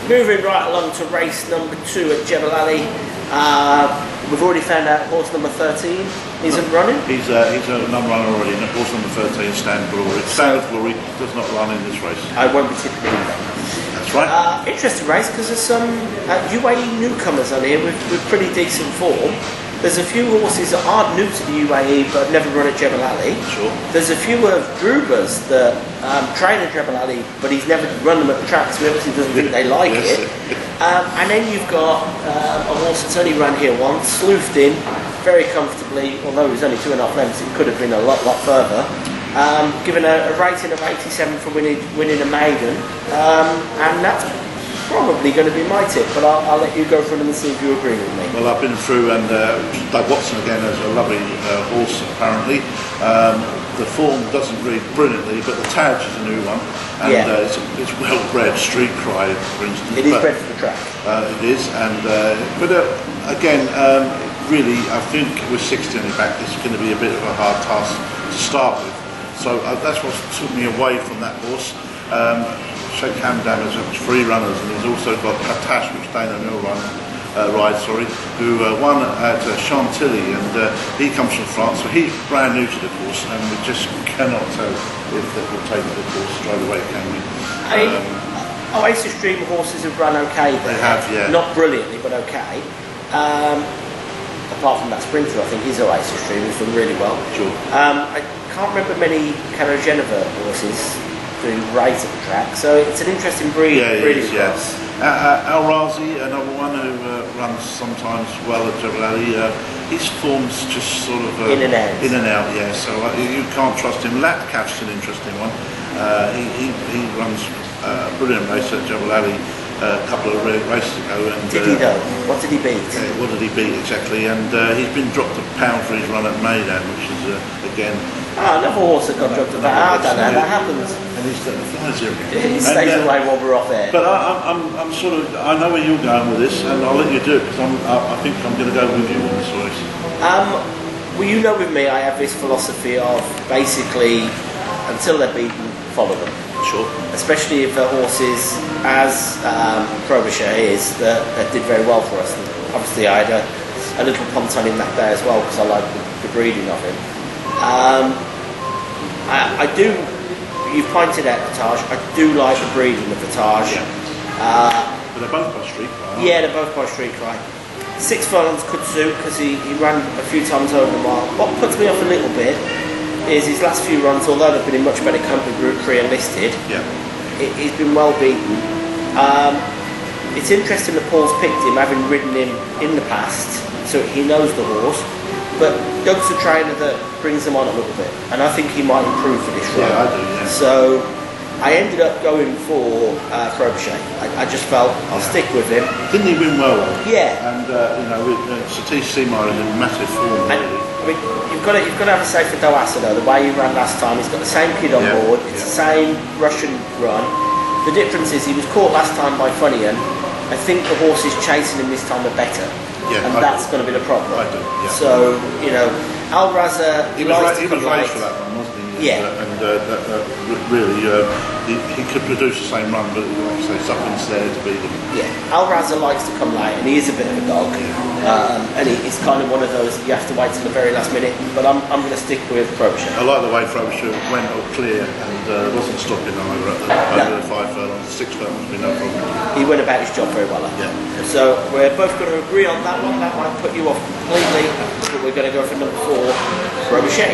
Moving right along to race number 2 at Jebel Ali. We've already found out horse number 13 isn't running. He's a non-runner already, and horse number 13, Stand Glory. Stand Glory does not run in this race. I won't be tipping him. That's right. Interesting race because there's some UAE newcomers on here with pretty decent form. There's a few horses that aren't new to the UAE but have never run at Jebel Ali. Sure. There's a few of Drubas that train at Jebel Ali, but he's never run them at the track, so he obviously doesn't think they like it. And then you've got a horse that's only run here once, sleuthed in very comfortably, although it was only 2.5 lengths, it could have been a lot further. Given a rating of 87 for winning a maiden, and that's probably going to be my tip, but I'll let you go through them and see if you agree with me. Well, I've been through, and Doug Watson again has a lovely horse apparently. The form doesn't read brilliantly, but the Taj is a new one, and it's well bred. Street Cry, for instance. It is bred for the track. It is, and but again, really, I think with 60 on his back, this is going to be a bit of a hard task to start with. So that's what took me away from that horse. Sheikh Hamdan has 3 runners, and he's also got Katash, which Dana Mill rides, who won at Chantilly, and he comes from France, so he's brand new to the course, and we just cannot tell if they will take the course straight away, can we? Oasis Dream horses have run okay there. They have, yeah. Not brilliantly, but okay. Apart from that sprinter, I think his Oasis Dream has done really well. Sure. I can't remember many Cano Geneva horses doing great at the track, so it's an interesting breed. Yeah, Al Razi, another one who runs sometimes well at Jebel Ali. His form's just sort of in and out. Yeah. So you can't trust him. Latcaf's an interesting one. He runs a brilliant race at Jebel Ali a couple of races ago. And did he though? What did he beat? What did he beat exactly? And he's been dropped £1 for his run at Maidan, which is again. Another horse that got dropped at that. I don't know, that happens. And he's the flies He stays away while we're off there. But I'm sort of, I know where you're going with this, and I'll let you do it because I think I'm going to go with you on this race. Well, you know, with me, I have this philosophy of basically, until they're beaten, follow them. Sure. Especially if the horses, as Frobisher is, that did very well for us. And obviously, I had a little punt on him that day as well because I like the breeding of him. I do. You've pointed out the Taj. I do like the breeding of the Taj. Yeah. But they're both by Street Cry. Yeah, they're both by Street Cry. 6 furlongs could suit because he ran a few times over the mile. What puts me off a little bit is his last few runs, although they've been in much better company, Group 3 and listed. Yeah. He's been well beaten. It's interesting that Paul's picked him, having ridden him in the past, so he knows the horse. But Doug's a trainer that brings him on a little bit, and I think he might improve for this run. Yeah, I do, yeah. So I ended up going for Frobisher. I just felt I'll stick with him. Didn't he win well? Yeah. And Satish Seymour is in massive form. And, I mean, you've got to have a say for Doasa though. The way he ran last time, he's got the same kid on board. It's the same Russian run. The difference is he was caught last time by Funnian. I think the horses chasing him this time are better. Yeah, and that's going to be the problem. I do, yeah. So, Al Raza, he was raised for that one, wasn't he? Yeah. Really, he could produce the same run, but like I say, something's there to beat him. Yeah, Al Raza likes to come late, and he is a bit of a dog. And he's kind of one of those you have to wait till the very last minute. But I'm going to stick with Frobisher. I like the way Frobisher went all clear and wasn't stopping over the 5 furlongs. 6 furlongs, no problem. He went about his job very well. Yeah. So we're both going to agree on that one. That might put you off completely, but we're going to go for number 4, Frobisher.